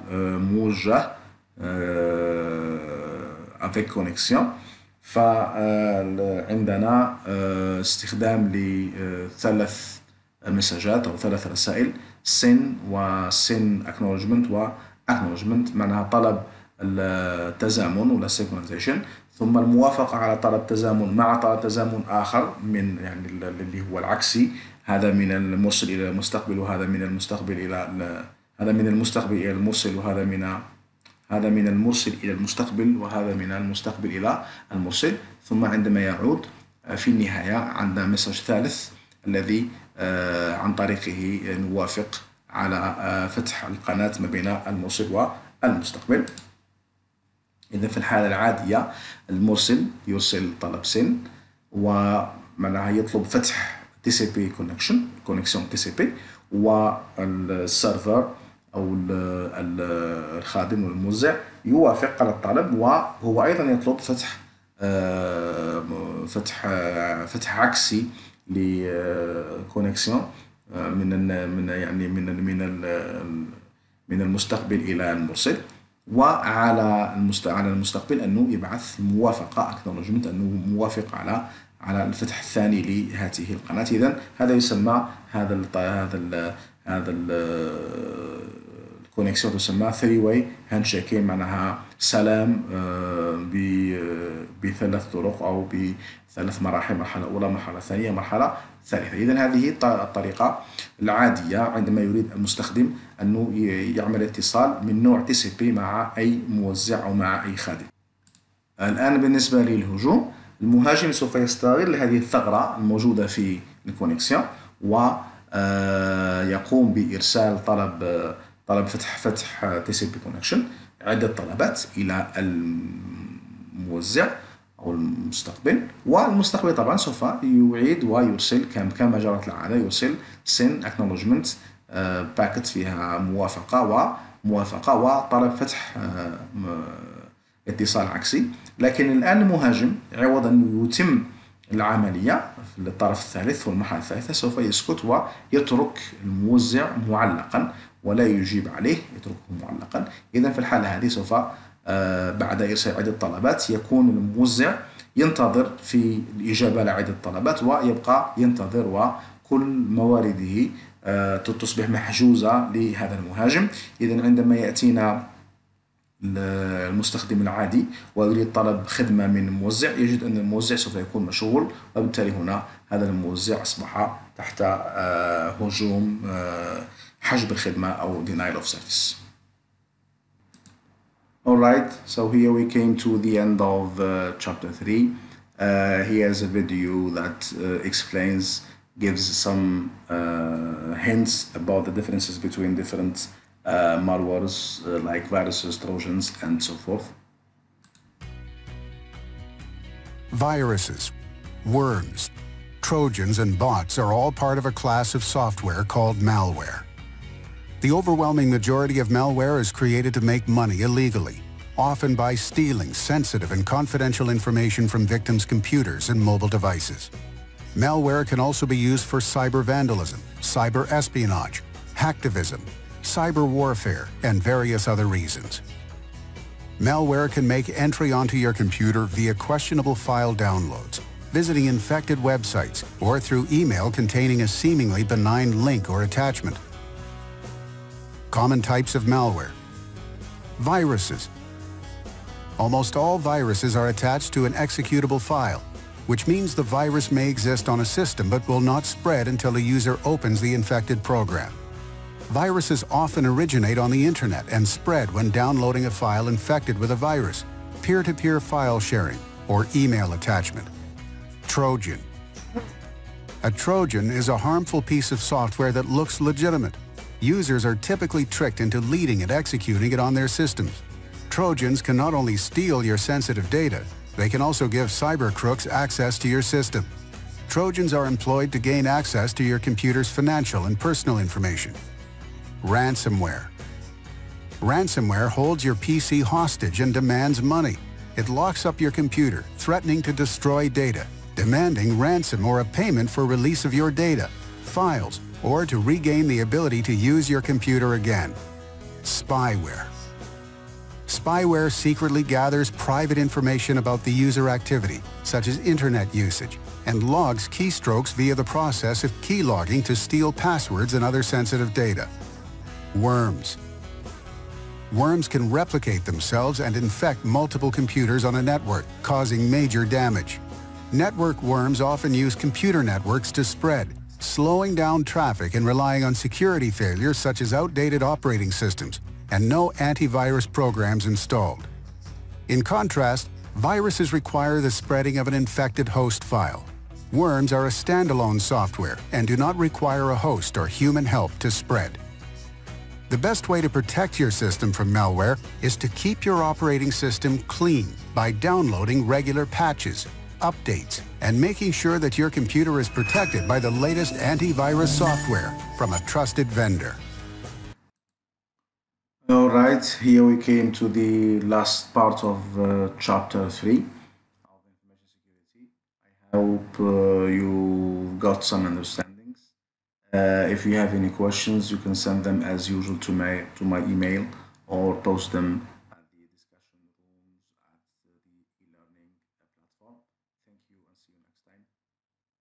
Speaker 1: موجه avec connexion، فعندنا استخدام لثلاث مساجات أو ثلاث رسائل، SYN وSYN acknowledgement acknowledgement معناها طلب التزامن ولا synchronization، ثم الموافقة على طلب تزامن مع طلب تزامن آخر من يعني اللي هو العكسي، هذا من المرسل إلى المستقبل وهذا من المستقبل إلى هذا من المستقبل إلى المرسل وهذا هذا من المرسل إلى المستقبل وهذا من المستقبل إلى المرسل. ثم عندما يعود في النهاية عندنا مسج ثالث الذي عن طريقه نوافق على فتح القناة ما بين المرسل والمستقبل. إذا في الحالة العادية المرسل يرسل طلب SYN ومعناها يطلب فتح TCP connection TCP، والسيرفر أو الخادم والموزع يوافق على الطلب، وهو أيضا يطلب فتح عكسي لكونكسيون من المستقبل إلى المرسل، وعلى المستقبل أنه يبعث موافقة acknowledgement أنه موافق على الفتح الثاني لهذه القناة. إذن هذا يسمى هذا الكونيكسيون تسمى 3-way handshake، معناها سلام بثلاث طرق أو بثلاث مراحل: مرحلة أولى، مرحلة ثانية، مرحلة ثالثة. إذن هذه الطريقة العادية عندما يريد المستخدم أنه يعمل اتصال من نوع TCP مع أي موزع أو مع أي خادم. الآن بالنسبة للهجوم، المهاجم سوف يستغل هذه الثغرة الموجودة في الكونيكسيون ويقوم بإرسال طلب فتح TCP connection، عدة طلبات إلى الموزع أو المستقبل، والمستقبل طبعا سوف يعيد ويرسل كما جرت العادة، يرسل send acknowledgement باكت فيها موافقة وطلب فتح اتصال عكسي. لكن الآن المهاجم عوض أن يتم العملية في الطرف الثالث والمرحلة الثالثة سوف يسكت ويترك الموزع معلقا ولا يجيب عليه، يتركه معلقا. إذن في الحالة هذه سوف بعد إرسال عدة طلبات يكون الموزع ينتظر في الإجابة لعدة طلبات ويبقى ينتظر، وكل موارده تصبح محجوزة لهذا المهاجم. إذن عندما يأتينا المستخدم العادي ويريد طلب خدمة من الموزع، يجد أن الموزع سوف يكون مشغول، وبالتالي هنا هذا الموزع أصبح تحت هجوم حجب الخدمة أو denial of service. Alright, so here we came to the end of chapter 3. Here's a video that gives some hints about the differences between different malwares like viruses, Trojans, and so forth.
Speaker 5: Viruses, worms, Trojans, and bots are all part of a class of software called malware. The overwhelming majority of malware is created to make money illegally, often by stealing sensitive and confidential information from victims' computers and mobile devices. Malware can also be used for cyber vandalism, cyber espionage, hacktivism, cyber warfare, and various other reasons. Malware can make entry onto your computer via questionable file downloads, visiting infected websites, or through email containing a seemingly benign link or attachment. Common types of malware. Viruses. Almost all viruses are attached to an executable file, which means the virus may exist on a system but will not spread until a user opens the infected program. Viruses often originate on the internet and spread when downloading a file infected with a virus, peer-to-peer file sharing, or email attachment. Trojan. A Trojan is a harmful piece of software that looks legitimate. Users are typically tricked into leading and executing it on their systems. Trojans can not only steal your sensitive data, they can also give cyber crooks access to your system. Trojans are employed to gain access to your computer's financial and personal information. Ransomware. Ransomware holds your PC hostage and demands money. It locks up your computer, threatening to destroy data, demanding ransom or a payment for release of your data, files, or to regain the ability to use your computer again. Spyware. Spyware secretly gathers private information about the user activity, such as internet usage, and logs keystrokes via the process of keylogging to steal passwords and other sensitive data. Worms. Worms can replicate themselves and infect multiple computers on a network, causing major damage. Network worms often use computer networks to spread, slowing down traffic and relying on security failures such as outdated operating systems and no antivirus programs installed. In contrast, viruses require the spreading of an infected host file. Worms are a standalone software and do not require a host or human help to spread. The best way to protect your system from malware is to keep your operating system clean by downloading regular patches, updates, and making sure that your computer is protected by the latest antivirus software from a trusted vendor.
Speaker 1: All right, here we came to the last part of chapter 3 of information security. I hope you got some understandings. If you have any questions, you can send them as usual to my email or post them